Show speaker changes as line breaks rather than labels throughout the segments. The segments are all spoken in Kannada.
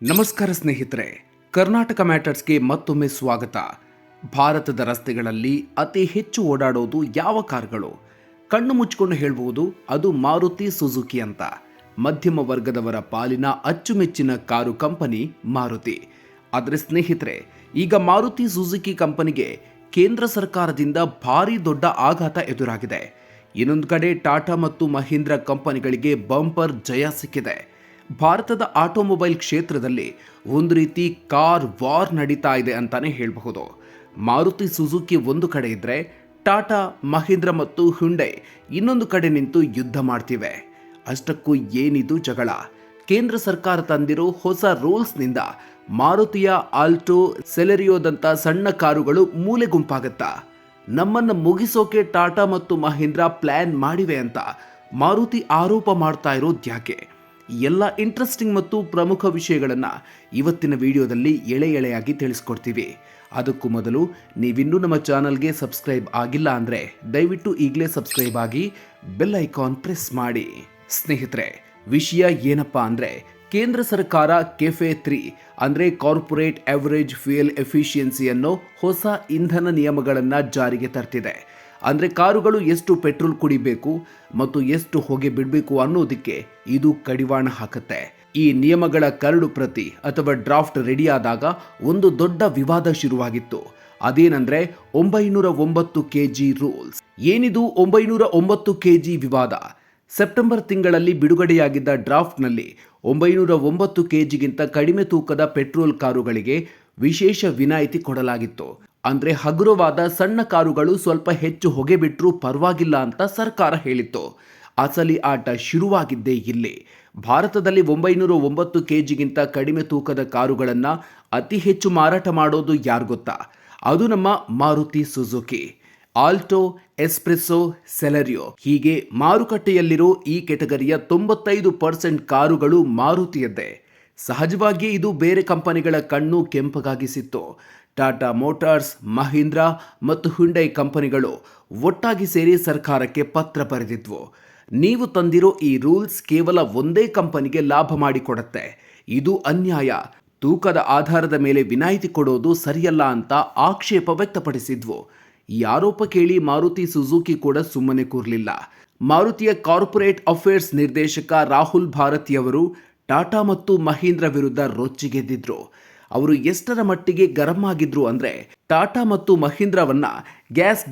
ನಮಸ್ಕಾರ ಸ್ನೇಹಿತರೆ, ಕರ್ನಾಟಕ ಮ್ಯಾಟರ್ಸ್ಗೆ ಮತ್ತೊಮ್ಮೆ ಸ್ವಾಗತ. ಭಾರತದ ರಸ್ತೆಗಳಲ್ಲಿ ಅತಿ ಹೆಚ್ಚು ಓಡಾಡೋದು ಯಾವ ಕಾರುಗಳು? ಕಣ್ಣು ಮುಚ್ಚಿಕೊಂಡು ಹೇಳ್ಬೋದು, ಅದು ಮಾರುತಿ ಸುಜುಕಿ ಅಂತ. ಮಧ್ಯಮ ವರ್ಗದವರ ಪಾಲಿನ ಅಚ್ಚುಮೆಚ್ಚಿನ ಕಾರು ಕಂಪನಿ ಮಾರುತಿ. ಆದರೆ ಸ್ನೇಹಿತರೆ, ಈಗ ಮಾರುತಿ ಸುಜುಕಿ ಕಂಪನಿಗೆ ಕೇಂದ್ರ ಸರ್ಕಾರದಿಂದ ಭಾರಿ ದೊಡ್ಡ ಆಘಾತ ಎದುರಾಗಿದೆ. ಇನ್ನೊಂದು ಕಡೆ ಟಾಟಾ ಮತ್ತು ಮಹೀಂದ್ರ ಕಂಪನಿಗಳಿಗೆ ಬಂಪರ್ ಜಯ ಸಿಕ್ಕಿದೆ. ಭಾರತದ ಆಟೋಮೊಬೈಲ್ ಕ್ಷೇತ್ರದಲ್ಲಿ ಒಂದು ರೀತಿ ಕಾರ್ ವಾರ್ ನಡೀತಾ ಇದೆ ಅಂತಾನೆ ಹೇಳಬಹುದು. ಮಾರುತಿ ಸುಜುಕಿ ಒಂದು ಕಡೆ ಇದ್ರೆ, ಟಾಟಾ, ಮಹೀಂದ್ರ ಮತ್ತು ಹ್ಯುಂಡೈ ಇನ್ನೊಂದು ಕಡೆ ನಿಂತು ಯುದ್ಧ ಮಾಡ್ತಿವೆ. ಅಷ್ಟಕ್ಕೂ ಏನಿದು ಜಗಳ? ಕೇಂದ್ರ ಸರ್ಕಾರ ತಂದಿರೋ ಹೊಸ ರೂಲ್ಸ್ನಿಂದ ಮಾರುತಿಯ ಆಲ್ಟೋ, ಸೆಲೆರಿಯೋದಂಥ ಸಣ್ಣ ಕಾರುಗಳು ಮೂಲೆ ಗುಂಪಾಗತ್ತಾ? ನಮ್ಮನ್ನು ಮುಗಿಸೋಕೆ ಟಾಟಾ ಮತ್ತು ಮಹೀಂದ್ರ ಪ್ಲಾನ್ ಮಾಡಿವೆ ಅಂತ ಮಾರುತಿ ಆರೋಪ ಮಾಡ್ತಾ ಇರೋದ್ಯಾಕೆ? ಎಲ್ಲ ಇಂಟ್ರೆಸ್ಟಿಂಗ್ ಮತ್ತು ಪ್ರಮುಖ ವಿಷಯಗಳನ್ನು ಇವತ್ತಿನ ವಿಡಿಯೋದಲ್ಲಿ ಎಳೆಯಾಗಿ ತಿಳಿಸ್ಕೊಡ್ತೀವಿ. ಅದಕ್ಕೂ ಮೊದಲು ನೀವಿನ್ನೂ ನಮ್ಮ ಚಾನಲ್ಗೆ ಸಬ್ಸ್ಕ್ರೈಬ್ ಆಗಿಲ್ಲ ಅಂದರೆ ದಯವಿಟ್ಟು ಈಗಲೇ ಸಬ್ಸ್ಕ್ರೈಬ್ ಆಗಿ ಬೆಲ್ ಐಕಾನ್ ಪ್ರೆಸ್ ಮಾಡಿ. ಸ್ನೇಹಿತರೆ, ವಿಷಯ ಏನಪ್ಪ ಅಂದರೆ, ಕೇಂದ್ರ ಸರ್ಕಾರ ಕೆಫೆ 3 ಅಂದರೆ ಕಾರ್ಪೊರೇಟ್ ಆವರೇಜ್ ಫ್ಯೂಯಲ್ ಎಫಿಷಿಯನ್ಸಿ ಅನ್ನೋ ಹೊಸ ಇಂಧನ ನಿಯಮಗಳನ್ನು ಜಾರಿಗೆ ತರ್ತಿದೆ. ಅಂದರೆ ಕಾರುಗಳು ಎಷ್ಟು ಪೆಟ್ರೋಲ್ ಕುಡಿಬೇಕು ಮತ್ತು ಎಷ್ಟು ಹೊಗೆ ಬಿಡಬೇಕು ಅನ್ನೋದಕ್ಕೆ ಇದು ಕಡಿವಾಣ ಹಾಕುತ್ತೆ. ಈ ನಿಯಮಗಳ ಕರಡು ಪ್ರತಿ ಅಥವಾ ಡ್ರಾಫ್ಟ್ ರೆಡಿಯಾದಾಗ ಒಂದು ದೊಡ್ಡ ವಿವಾದ ಶುರುವಾಗಿತ್ತು. ಅದೇನಂದ್ರೆ 909 ಕೆಜಿ ರೂಲ್ಸ್. ಏನಿದು 909 ಕೆಜಿ ವಿವಾದ? ಸೆಪ್ಟೆಂಬರ್ ತಿಂಗಳಲ್ಲಿ ಬಿಡುಗಡೆಯಾಗಿದ್ದ ಡ್ರಾಫ್ಟ್ನಲ್ಲಿ 909 ಕೆಜಿಗಿಂತ ಕಡಿಮೆ ತೂಕದ ಪೆಟ್ರೋಲ್ ಕಾರುಗಳಿಗೆ ವಿಶೇಷ ವಿನಾಯಿತಿ ಕೊಡಲಾಗಿತ್ತು. ಅಂದ್ರೆ ಹಗುರವಾದ ಸಣ್ಣ ಕಾರುಗಳು ಸ್ವಲ್ಪ ಹೆಚ್ಚು ಹೊಗೆ ಬಿಟ್ಟರೂ ಪರವಾಗಿಲ್ಲ ಅಂತ ಸರ್ಕಾರ ಹೇಳಿತ್ತು. ಅಸಲಿ ಆಟ ಶುರುವಾಗಿದ್ದೇ ಇಲ್ಲಿ. ಭಾರತದಲ್ಲಿ 909 ಕೆಜಿಗಿಂತ ಕಡಿಮೆ ತೂಕದ ಕಾರುಗಳನ್ನು ಅತಿ ಹೆಚ್ಚು ಮಾರಾಟ ಮಾಡೋದು ಯಾರು ಗೊತ್ತಾ? ಅದು ನಮ್ಮ Maruti Suzuki. Alto, espresso, Celerio ಹೀಗೆ ಮಾರುಕಟ್ಟೆಯಲ್ಲಿರೋ ಈ ಕೆಟಗರಿಯ 95% ಕಾರುಗಳು ಮಾರುತಿಯದ್ದೇ. ಸಹಜವಾಗಿಯೇ ಇದು ಬೇರೆ ಕಂಪನಿಗಳ ಕಣ್ಣು ಕೆಂಪಗಾಗಿಸಿತ್ತು. ಟಾಟಾ ಮೋಟಾರ್ಸ್, ಮಹೀಂದ್ರ ಮತ್ತು ಹ್ಯುಂಡೈ ಕಂಪನಿಗಳು ಒಟ್ಟಾಗಿ ಸೇರಿ ಸರ್ಕಾರಕ್ಕೆ ಪತ್ರ ಬರೆದಿದ್ವು. ನೀವು ತಂದಿರೋ ಈ ರೂಲ್ಸ್ ಕೇವಲ ಒಂದೇ ಕಂಪನಿಗೆ ಲಾಭ ಮಾಡಿಕೊಡುತ್ತೆ, ಇದು ಅನ್ಯಾಯ, ತೂಕದ ಆಧಾರದ ಮೇಲೆ ವಿನಾಯಿತಿ ಕೊಡೋದು ಸರಿಯಲ್ಲ ಅಂತ ಆಕ್ಷೇಪ ವ್ಯಕ್ತಪಡಿಸಿದ್ವು. ಈ ಆರೋಪ ಕೇಳಿ ಮಾರುತಿ ಸುಜುಕಿ ಕೂಡ ಸುಮ್ಮನೆ ಕೂರಲಿಲ್ಲ. ಮಾರುತಿಯ ಕಾರ್ಪೊರೇಟ್ ಅಫೇರ್ಸ್ ನಿರ್ದೇಶಕ ರಾಹುಲ್ ಭಾರತಿಯವರು ಟಾಟಾ ಮತ್ತು ಮಹೀಂದ್ರ ವಿರುದ್ಧ ರೊಚ್ಚಿಗೆದ್ದಿದ್ರು. ಅವರು ಎಷ್ಟರ ಮಟ್ಟಿಗೆ ಗರಂ ಆಗಿದ್ರು ಅಂದ್ರೆ, ಟಾಟಾ ಮತ್ತು ಮಹೀಂದ್ರವನ್ನ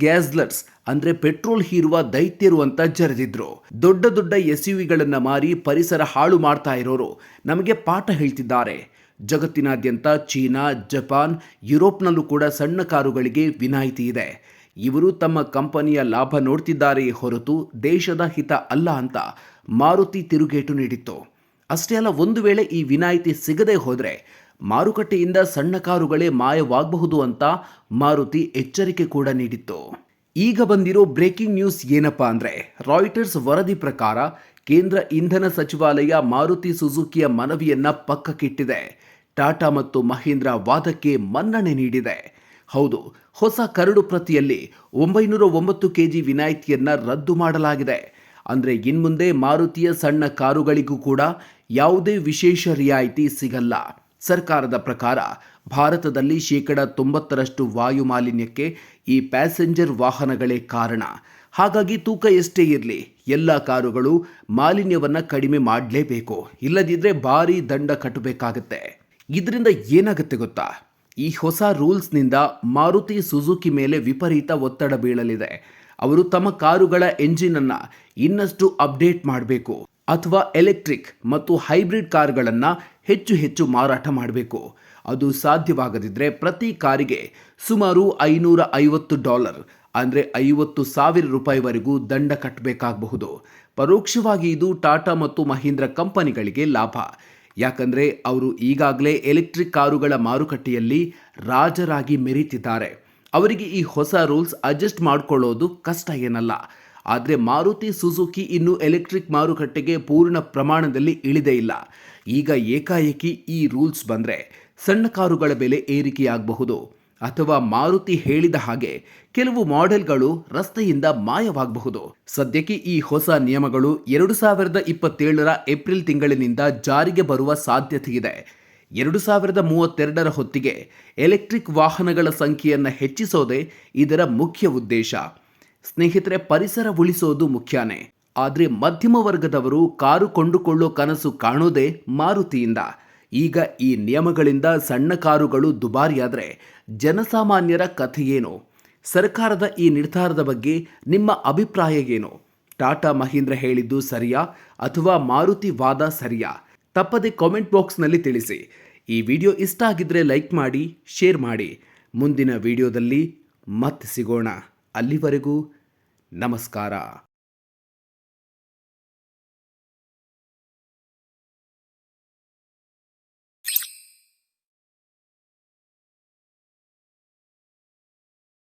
ಗ್ಯಾಸ್ಲರ್ಸ್ ಅಂದ್ರೆ ಪೆಟ್ರೋಲ್ ಹೀರುವ ದೈತ್ಯರು ಅಂತ ಜರೆದಿದ್ರು. ದೊಡ್ಡ ದೊಡ್ಡ SUVಗಳನ್ನ ಮಾರಿ ಪರಿಸರ ಹಾಳು ಮಾಡ್ತಾ ಇರೋರು ನಮಗೆ ಪಾಠ ಹೇಳ್ತಿದ್ದಾರೆ. ಜಗತ್ತಿನಾದ್ಯಂತ ಚೀನಾ, ಜಪಾನ್, ಯುರೋಪ್ನಲ್ಲೂ ಕೂಡ ಸಣ್ಣ ಕಾರುಗಳಿಗೆ ವಿನಾಯಿತಿ ಇದೆ. ಇವರು ತಮ್ಮ ಕಂಪನಿಯ ಲಾಭ ನೋಡ್ತಿದ್ದಾರೆಯೇ ಹೊರತು ದೇಶದ ಹಿತ ಅಲ್ಲ ಅಂತ ಮಾರುತಿ ತಿರುಗೇಟು ನೀಡಿತ್ತು. ಅಷ್ಟೇ ಅಲ್ಲ, ಒಂದು ವೇಳೆ ಈ ವಿನಾಯಿತಿ ಸಿಗದೆ ಹೋದ್ರೆ ಮಾರುಕಟ್ಟೆಯಿಂದ ಸಣ್ಣ ಕಾರುಗಳೇ ಮಾಯವಾಗಬಹುದು ಅಂತ ಮಾರುತಿ ಎಚ್ಚರಿಕೆ ಕೂಡ ನೀಡಿತ್ತು. ಈಗ ಬಂದಿರೋ ಬ್ರೇಕಿಂಗ್ ನ್ಯೂಸ್ ಏನಪ್ಪಾ ಅಂದ್ರೆ, ರಾಯ್ಟರ್ಸ್ ವರದಿ ಪ್ರಕಾರ ಕೇಂದ್ರ ಇಂಧನ ಸಚಿವಾಲಯ ಮಾರುತಿ ಸುಜುಕಿಯ ಮನವಿಯನ್ನ ಪಕ್ಕಕ್ಕಿಟ್ಟಿದೆ. ಟಾಟಾ ಮತ್ತು ಮಹೀಂದ್ರ ವಾದಕ್ಕೆ ಮನ್ನಣೆ ನೀಡಿದೆ. ಹೌದು, ಹೊಸ ಕರಡು ಪ್ರತಿಯಲ್ಲಿ 909 ಕೆಜಿ ವಿನಾಯಿತಿಯನ್ನ ರದ್ದು ಮಾಡಲಾಗಿದೆ. ಅಂದ್ರೆ ಇನ್ಮುಂದೆ ಮಾರುತಿಯ ಸಣ್ಣ ಕಾರುಗಳಿಗೂ ಕೂಡ ಯಾವುದೇ ವಿಶೇಷ ರಿಯಾಯಿತಿ ಸಿಗಲ್ಲ. ಸರ್ಕಾರದ ಪ್ರಕಾರ ಭಾರತದಲ್ಲಿ 90% ವಾಯು ಮಾಲಿನ್ಯಕ್ಕೆ ಈ ಪ್ಯಾಸೆಂಜರ್ ವಾಹನಗಳೇ ಕಾರಣ. ಹಾಗಾಗಿ ತೂಕ ಎಷ್ಟೇ ಇರಲಿ, ಎಲ್ಲ ಕಾರುಗಳು ಮಾಲಿನ್ಯವನ್ನು ಕಡಿಮೆ ಮಾಡಲೇಬೇಕು, ಇಲ್ಲದಿದ್ದರೆ ಭಾರಿ ದಂಡ ಕಟ್ಟಬೇಕಾಗತ್ತೆ. ಇದರಿಂದ ಏನಾಗುತ್ತೆ ಗೊತ್ತಾ? ಈ ಹೊಸ ರೂಲ್ಸ್ನಿಂದ ಮಾರುತಿ ಸುಜುಕಿ ಮೇಲೆ ವಿಪರೀತ ಒತ್ತಡ ಬೀಳಲಿದೆ. ಅವರು ತಮ್ಮ ಕಾರುಗಳ ಎಂಜಿನನ್ನು ಇನ್ನಷ್ಟು ಅಪ್ಡೇಟ್ ಮಾಡಬೇಕು ಅಥವಾ ಎಲೆಕ್ಟ್ರಿಕ್ ಮತ್ತು ಹೈಬ್ರಿಡ್ ಕಾರುಗಳನ್ನು ಹೆಚ್ಚು ಮಾರಾಟ ಮಾಡಬೇಕು. ಅದು ಸಾಧ್ಯವಾಗದಿದ್ದರೆ ಪ್ರತಿ ಕಾರಿಗೆ ಸುಮಾರು $550 ಅಂದರೆ $50,000 ದಂಡ ಕಟ್ಟಬೇಕಾಗಬಹುದು. ಪರೋಕ್ಷವಾಗಿ ಇದು ಟಾಟಾ ಮತ್ತು ಮಹೀಂದ್ರ ಕಂಪನಿಗಳಿಗೆ ಲಾಭ. ಯಾಕಂದರೆ ಅವರು ಈಗಾಗಲೇ ಎಲೆಕ್ಟ್ರಿಕ್ ಕಾರುಗಳ ಮಾರುಕಟ್ಟೆಯಲ್ಲಿ ರಾಜರಾಗಿ ಮೆರೀತಿದ್ದಾರೆ. ಅವರಿಗೆ ಈ ಹೊಸ ರೂಲ್ಸ್ ಅಡ್ಜಸ್ಟ್ ಮಾಡಿಕೊಳ್ಳೋದು ಕಷ್ಟ ಏನಲ್ಲ. ಆದರೆ ಮಾರುತಿ ಸುಜುಕಿ ಇನ್ನು ಎಲೆಕ್ಟ್ರಿಕ್ ಮಾರುಕಟ್ಟೆಗೆ ಪೂರ್ಣ ಪ್ರಮಾಣದಲ್ಲಿ ಇಳಿದೇ ಇಲ್ಲ. ಈಗ ಏಕಾಏಕಿ ಈ ರೂಲ್ಸ್ ಬಂದರೆ ಸಣ್ಣ ಕಾರುಗಳ ಬೆಲೆ ಏರಿಕೆಯಾಗಬಹುದು, ಅಥವಾ ಮಾರುತಿ ಹೇಳಿದ ಹಾಗೆ ಕೆಲವು ಮಾಡೆಲ್ಗಳು ರಸ್ತೆಯಿಂದ ಮಾಯವಾಗಬಹುದು. ಸದ್ಯಕ್ಕೆ ಈ ಹೊಸ ನಿಯಮಗಳು 2027 ಏಪ್ರಿಲ್ ತಿಂಗಳಿನಿಂದ ಜಾರಿಗೆ ಬರುವ ಸಾಧ್ಯತೆ ಇದೆ. 2032ರ ಹೊತ್ತಿಗೆ ಎಲೆಕ್ಟ್ರಿಕ್ ವಾಹನಗಳ ಸಂಖ್ಯೆಯನ್ನು ಹೆಚ್ಚಿಸೋದೇ ಇದರ ಮುಖ್ಯ ಉದ್ದೇಶ. ಸ್ನೇಹಿತರೆ, ಪರಿಸರ ಉಳಿಸೋದು ಮುಖ್ಯನೇ, ಆದರೆ ಮಧ್ಯಮ ವರ್ಗದವರು ಕಾರು ಕೊಂಡುಕೊಳ್ಳೋ ಕನಸು ಕಾಣೋದೇ ಮಾರುತಿಯಿಂದ. ಈಗ ಈ ನಿಯಮಗಳಿಂದ ಸಣ್ಣ ಕಾರುಗಳು ದುಬಾರಿಯಾದರೆ ಜನಸಾಮಾನ್ಯರ ಕಥೆಯೇನು? ಸರ್ಕಾರದ ಈ ನಿರ್ಧಾರದ ಬಗ್ಗೆ ನಿಮ್ಮ ಅಭಿಪ್ರಾಯ ಏನು? ಟಾಟಾ ಮಹೀಂದ್ರ ಹೇಳಿದ್ದು ಸರಿಯಾ ಅಥವಾ ಮಾರುತಿ ವಾದ ಸರಿಯಾ? ತಪ್ಪದೆ ಕಾಮೆಂಟ್ ಬಾಕ್ಸ್ನಲ್ಲಿ ತಿಳಿಸಿ. ಈ ವಿಡಿಯೋ ಇಷ್ಟ ಆಗಿದ್ರೆ ಲೈಕ್ ಮಾಡಿ, ಶೇರ್ ಮಾಡಿ. ಮುಂದಿನ ವಿಡಿಯೋದಲ್ಲಿ ಮತ್ತೆ ಸಿಗೋಣ. ಅಲ್ಲಿವರೆಗೂ ನಮಸ್ಕಾರ.